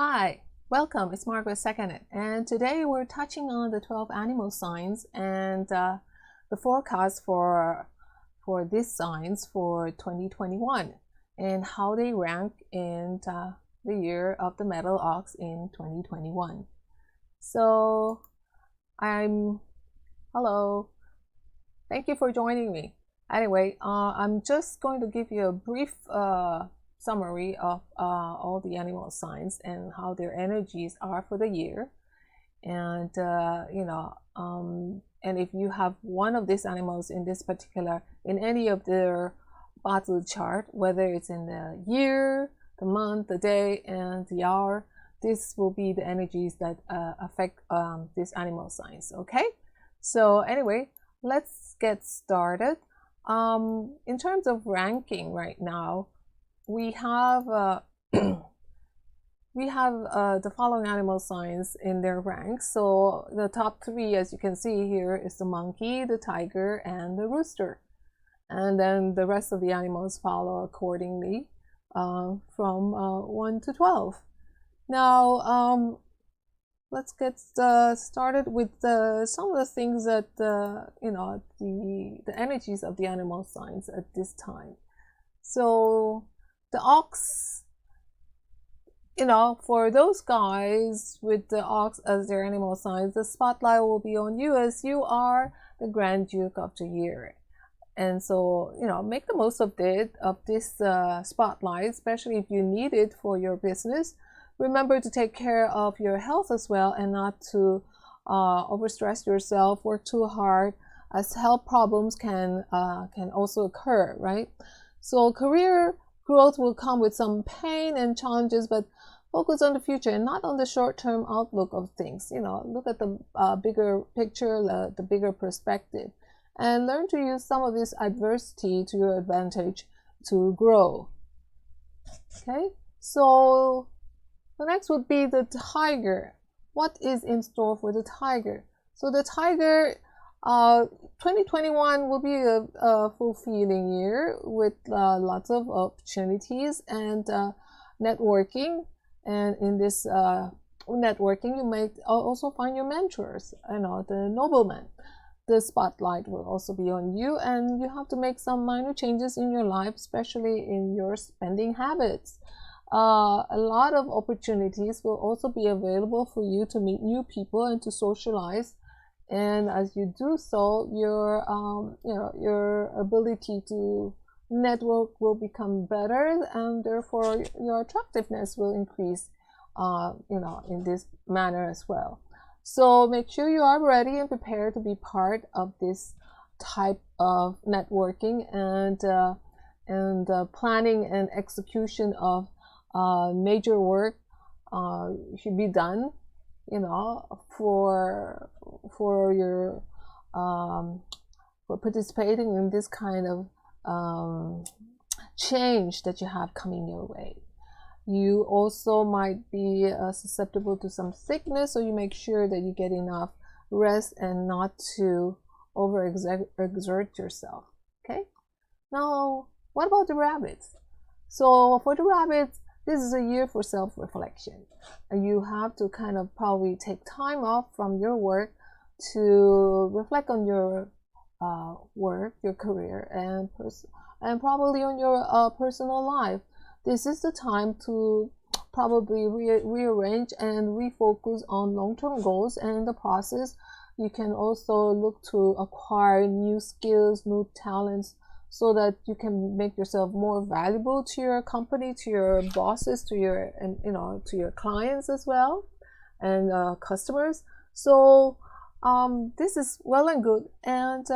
Hi, welcome. It's Margaret Seconded, and today we're touching on the 12 animal signs and the forecast for these signs for 2021 and how they rank in the year of the metal ox in 2021. So hello, thank you for joining me. Anyway, I'm just going to give you a brief summary of all the animal signs and how their energies are for the year. And and if you have one of these animals in this particular, in any of their bottle chart, whether it's in the year, the month, the day, and the hour, this will be the energies that affect these animal signs. Okay, so anyway, let's get started. In terms of ranking right now, we have the following animal signs in their ranks. So the top three, as you can see here, is the monkey, the tiger, and the rooster. And then the rest of the animals follow accordingly from 1 to 12. Now, let's get started with some of the things that, the energies of the animal signs at this time. So the ox, for those guys with the ox as their animal signs, the spotlight will be on you as you are the Grand Duke of the year. And so, make the most of this spotlight, especially if you need it for your business. Remember to take care of your health as well and not to overstress yourself, work too hard, as health problems can also occur, right? So career growth will come with some pain and challenges, but focus on the future and not on the short-term outlook of things. Look at the bigger picture, the bigger perspective, and learn to use some of this adversity to your advantage to grow. Okay, so the next would be the tiger. What is in store for the tiger? So the tiger, 2021 will be a fulfilling year with lots of opportunities and networking. And in this networking, you might also find your mentors, the nobleman. The spotlight will also be on you, and you have to make some minor changes in your life, especially in your spending habits. A lot of opportunities will also be available for you to meet new people and to socialize. And as you do so, your ability to network will become better, and therefore your attractiveness will increase, in this manner as well. So make sure you are ready and prepared to be part of this type of networking and planning and execution of major work should be done, for your for participating in this kind of change that you have coming your way. You also might be susceptible to some sickness, so you make sure that you get enough rest and not to overexert yourself. Okay, now what about the rabbits? So for the rabbits, this is a year for self-reflection. You have to kind of probably take time off from your work to reflect on your work, your career, and probably on your personal life. This is the time to probably rearrange and refocus on long-term goals, and in the process, you can also look to acquire new skills, new talents, so that you can make yourself more valuable to your company, to your bosses, to your clients as well, and customers. So this is well and good, and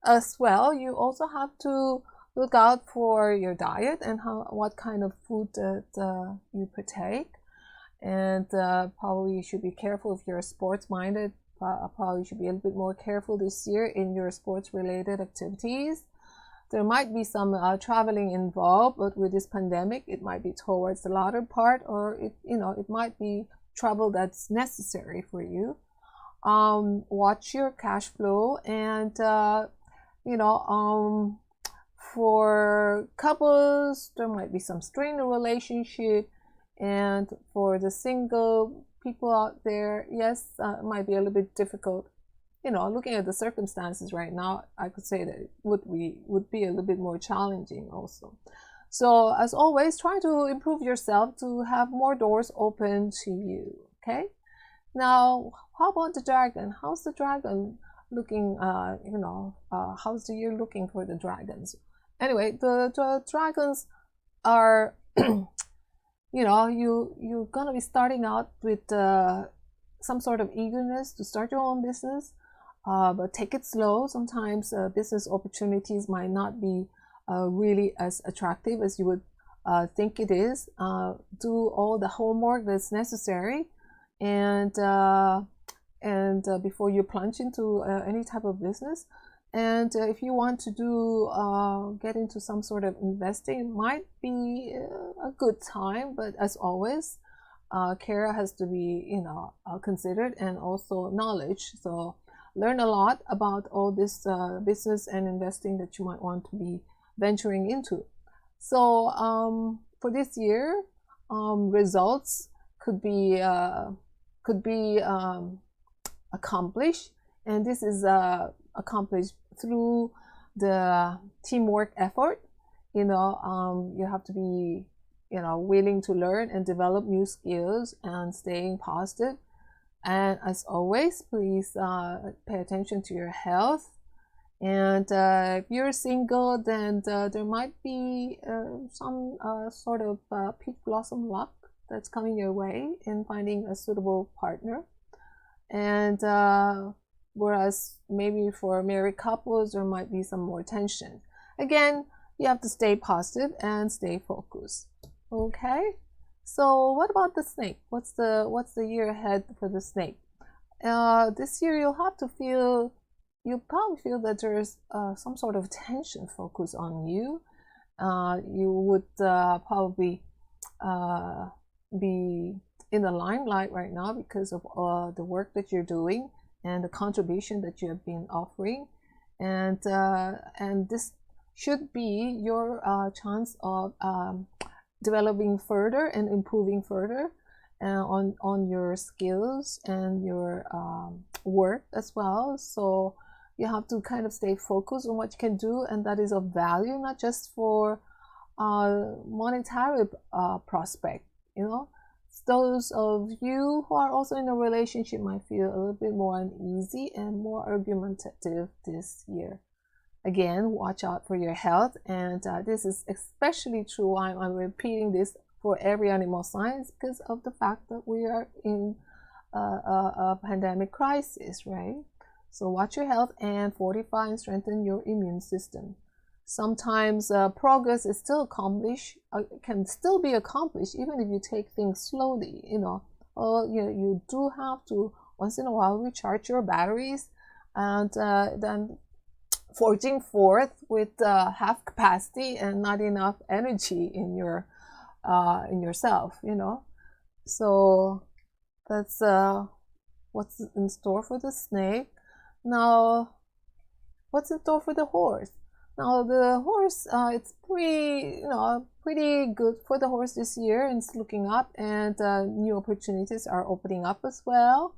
as well, you also have to look out for your diet and what kind of food that you partake, and probably you should be careful if you're sports-minded. Probably should be a little bit more careful this year in your sports-related activities. There might be some traveling involved, but with this pandemic, it might be towards the latter part, or it might be travel that's necessary for you. Watch your cash flow, and for couples, there might be some strain in the relationship, And for the single people out there, yes, it might be a little bit difficult. Looking at the circumstances right now, I could say that it would be a little bit more challenging also. So as always, try to improve yourself to have more doors open to you. Okay. Now, how about the dragon? How's the dragon looking? How's the year looking for the dragons? Anyway, the dragons are, you're gonna be starting out with some sort of eagerness to start your own business, but take it slow. Sometimes business opportunities might not be really as attractive as you would think it is. Do all the homework that's necessary, and before you plunge into any type of business. And if you want to get into some sort of investing, it might be a good time, but as always, care has to be considered, and also knowledge. So learn a lot about all this business and investing that you might want to be venturing into. So for this year, results could be accomplished, and this is accomplished through the teamwork effort. You have to be willing to learn and develop new skills and staying positive. And as always, please pay attention to your health. And if you're single, then there might be some sort of peach blossom luck that's coming your way in finding a suitable partner. And whereas maybe for married couples, there might be some more tension. Again, you have to stay positive and stay focused. Okay. So what about the snake? What's the year ahead for the snake? This year you'll probably feel that there's some sort of tension focus on you. You would probably be in the limelight right now because of the work that you're doing and the contribution that you have been offering, and this should be your chance of developing further and improving further on your skills and your work as well. So you have to kind of stay focused on what you can do, and that is of value, not just for monetary prospect. Those of you who are also in a relationship might feel a little bit more uneasy and more argumentative this year. Again, watch out for your health, and this is especially true. Why I'm repeating this for every animal sign, because of the fact that we are in a pandemic crisis, right? So watch your health and fortify and strengthen your immune system. Sometimes progress is still accomplished, can still be accomplished even if you take things slowly. You do have to once in a while recharge your batteries, and then forging forth with half capacity and not enough energy in yourself. So that's what's in store for the snake. Now, what's in store for the horse? Now the horse, it's pretty good for the horse this year, and it's looking up, and new opportunities are opening up as well.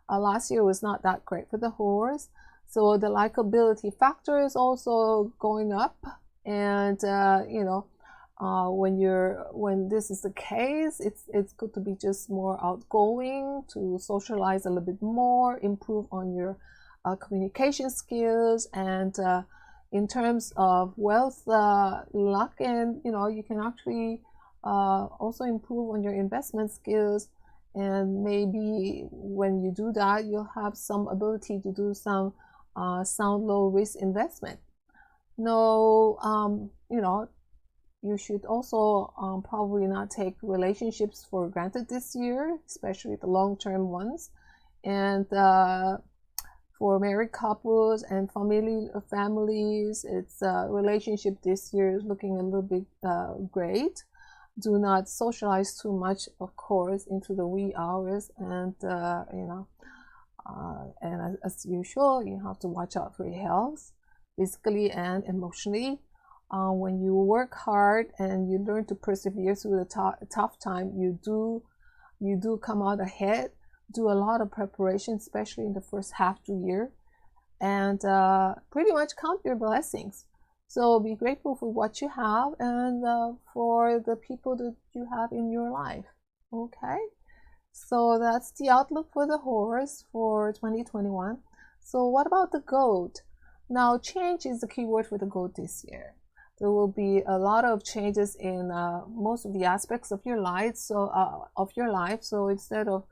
Last year was not that great for the horse, so the likability factor is also going up, and when this is the case, it's good to be just more outgoing, to socialize a little bit more, improve on your communication skills, and in terms of wealth, luck, and you can actually also improve on your investment skills, and maybe when you do that, you'll have some ability to do some sound low risk investment. No, you should also probably not take relationships for granted this year, especially the long-term ones. And for married couples and families, it's relationship this year is looking a little bit great. Do not socialize too much, of course, into the wee hours, and and as usual, you have to watch out for your health, physically and emotionally. When you work hard and you learn to persevere through the tough time, you do come out ahead. Do a lot of preparation, especially in the first half of the year, and pretty much count your blessings. So be grateful for what you have and for the people that you have in your life. Okay, so that's the outlook for the horse for 2021. So what about the goat? Now, change is the key word for the goat this year. There will be a lot of changes in most of the aspects of your life. So instead of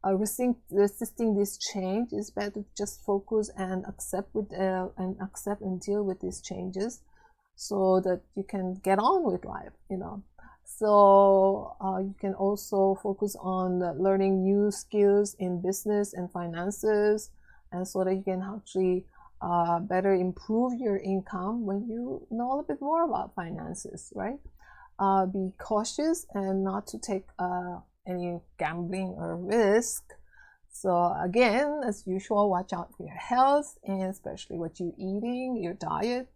resisting this change, it's better to just focus and accept and deal with these changes, so that you can get on with life. So you can also focus on learning new skills in business and finances, and so that you can actually better improve your income when you know a little bit more about finances, right? Be cautious and not to take any gambling or risk. So again, as usual, watch out for your health, and especially what you're eating, your diet.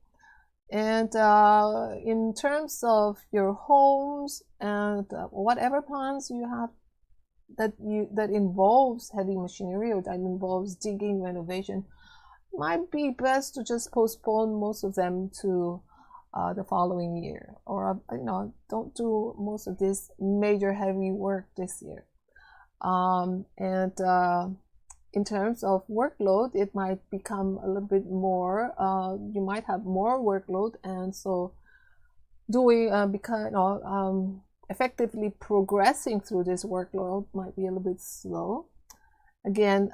And in terms of your homes and whatever plans you have that involves heavy machinery or that involves digging, renovation, might be best to just postpone most of them to the following year, or don't do most of this major heavy work this year. And in terms of workload, it might become a little bit more. You might have more workload, and so doing effectively progressing through this workload might be a little bit slow. Again,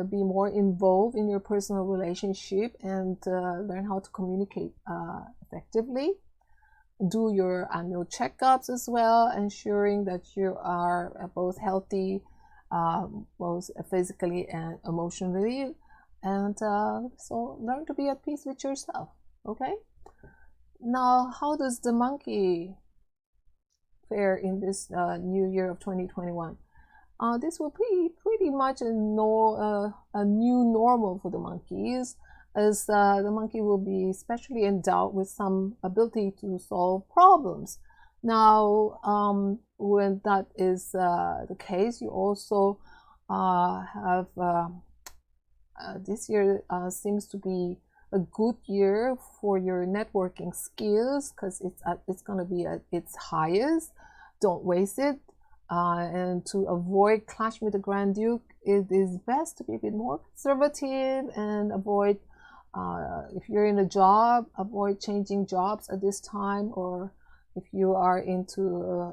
be more involved in your personal relationship and learn how to communicate effectively. Do your annual checkups as well, ensuring that you are both healthy, both physically and emotionally. And so learn to be at peace with yourself. Okay? Now, how does the monkey fare in this new year of 2021? This will be pretty much a new normal for the monkeys, as the monkey will be specially endowed with some ability to solve problems. Now, when that is the case, you also have this year seems to be a good year for your networking skills, because it's going to be at its highest. Don't waste it. And to avoid clash with the Grand Duke, it is best to be a bit more conservative and avoid, if you're in a job, avoid changing jobs at this time. Or if you are into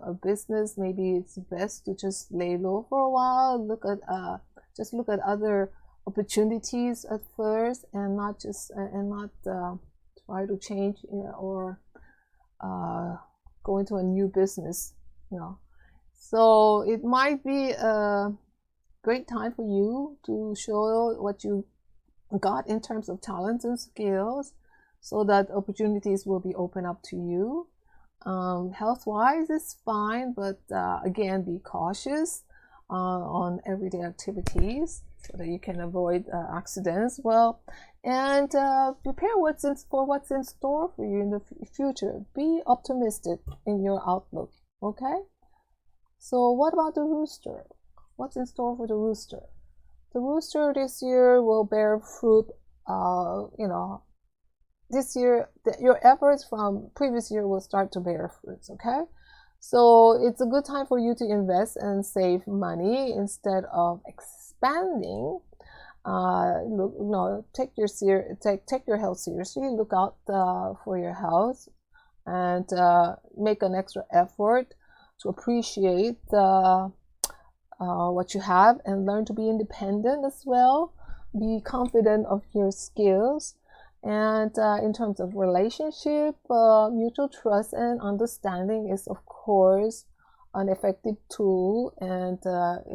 a business, maybe it's best to just lay low for a while. Look at other opportunities at first, and not try to change or go into a new business. So it might be a great time for you to show what you got in terms of talents and skills, so that opportunities will be open up to you. Health-wise, it's fine, but again, be cautious on everyday activities, so that you can avoid accidents. Well, and prepare for what's in store for you in the future. Be optimistic in your outlook. Okay. So what about the rooster? What's in store for the rooster? The rooster this year will bear fruit. This year, your efforts from previous year will start to bear fruits. Okay, so it's a good time for you to invest and save money instead of expanding. Take your health seriously. Look out for your health, and make an extra effort to appreciate what you have, and learn to be independent as well. Be confident of your skills. And in terms of relationship, mutual trust and understanding is, of course, an effective tool, and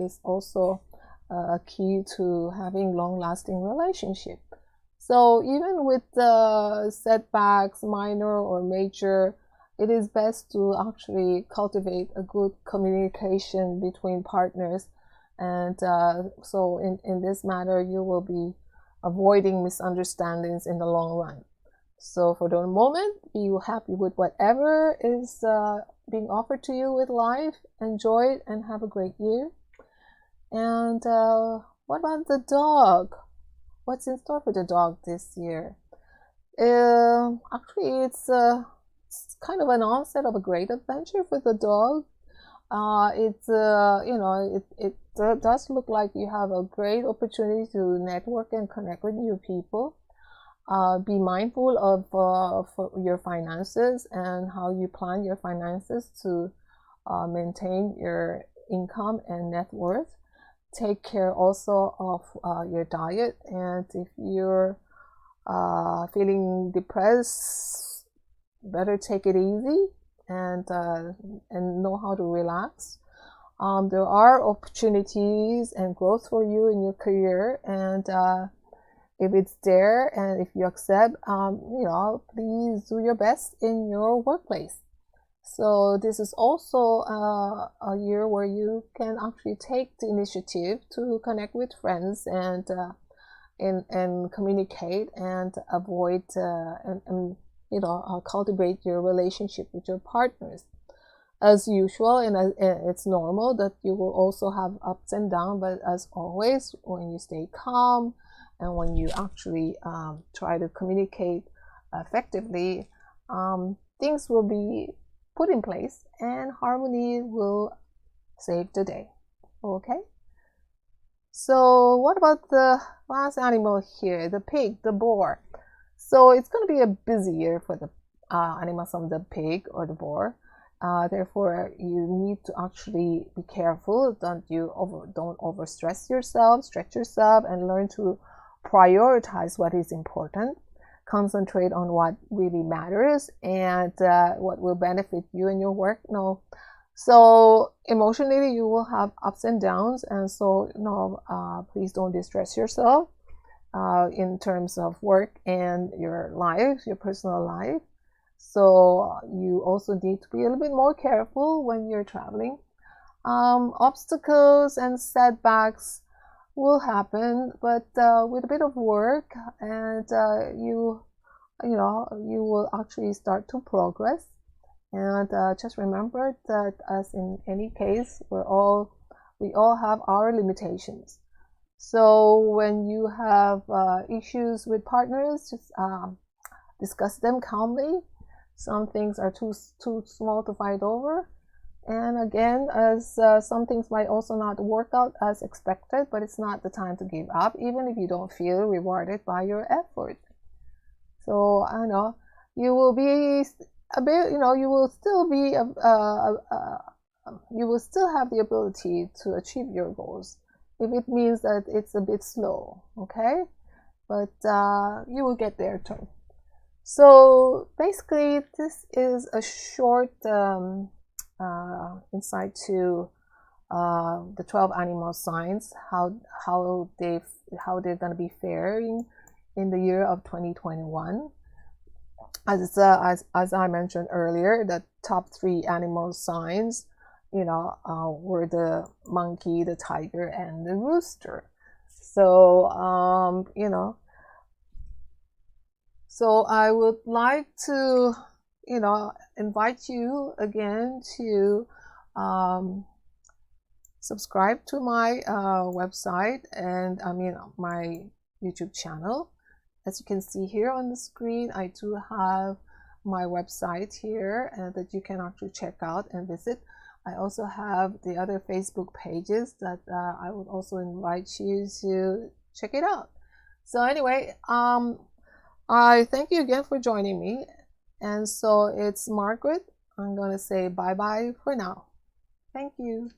is also a key to having long-lasting relationship. So even with setbacks, minor or major, it is best to actually cultivate a good communication between partners. And so in this matter, you will be avoiding misunderstandings in the long run. So for the moment, be happy with whatever is being offered to you with life. Enjoy it and have a great year. And what about the dog? What's in store for the dog this year? Actually, it's kind of an onset of a great adventure for the dog. It's it does look like you have a great opportunity to network and connect with new people. Be mindful of your finances and how you plan your finances to maintain your income and net worth. Take care also of your diet, and if you're feeling depressed, better take it easy and know how to relax. There are opportunities and growth for you in your career, and if it's there and if you accept, please do your best in your workplace. So this is also a year where you can actually take the initiative to connect with friends and communicate and avoid and cultivate your relationship with your partners. As usual, and it's normal that you will also have ups and downs, but as always, when you stay calm and when you actually try to communicate effectively, things will be put in place and harmony will save the day. Okay? So what about the last animal here, the pig, the boar? So it's going to be a busy year for the animals of the pig or the boar. Therefore, you need to actually be careful. Don't overstress yourself, stretch yourself, and learn to prioritize what is important. Concentrate on what really matters and what will benefit you and your work. No, so emotionally you will have ups and downs, and so please don't distress yourself in terms of work and your life, your personal life. So you also need to be a little bit more careful when you're traveling. Obstacles and setbacks will happen, but with a bit of work and you will actually start to progress. And just remember that, as in any case, we all have our limitations. So when you have issues with partners, just discuss them calmly. Some things are too small to fight over. And again, as some things might also not work out as expected, but it's not the time to give up, even if you don't feel rewarded by your effort. So I know you will be a bit, you will still be, you will still have the ability to achieve your goals, if it means that it's a bit slow, okay? But you will get there too. So basically, this is a short insight to the 12 animal signs, how they're going to be faring in the year of 2021. As I mentioned earlier, the top 3 animal signs, were the monkey, the tiger, and the rooster. So so I would like to invite you again to subscribe to my website and my YouTube channel. As you can see here on the screen, I do have my website here that you can actually check out and visit. I also have the other Facebook pages that I would also invite you to check it out. So anyway, I thank you again for joining me. And so it's Margaret. I'm going to say bye-bye for now. Thank you.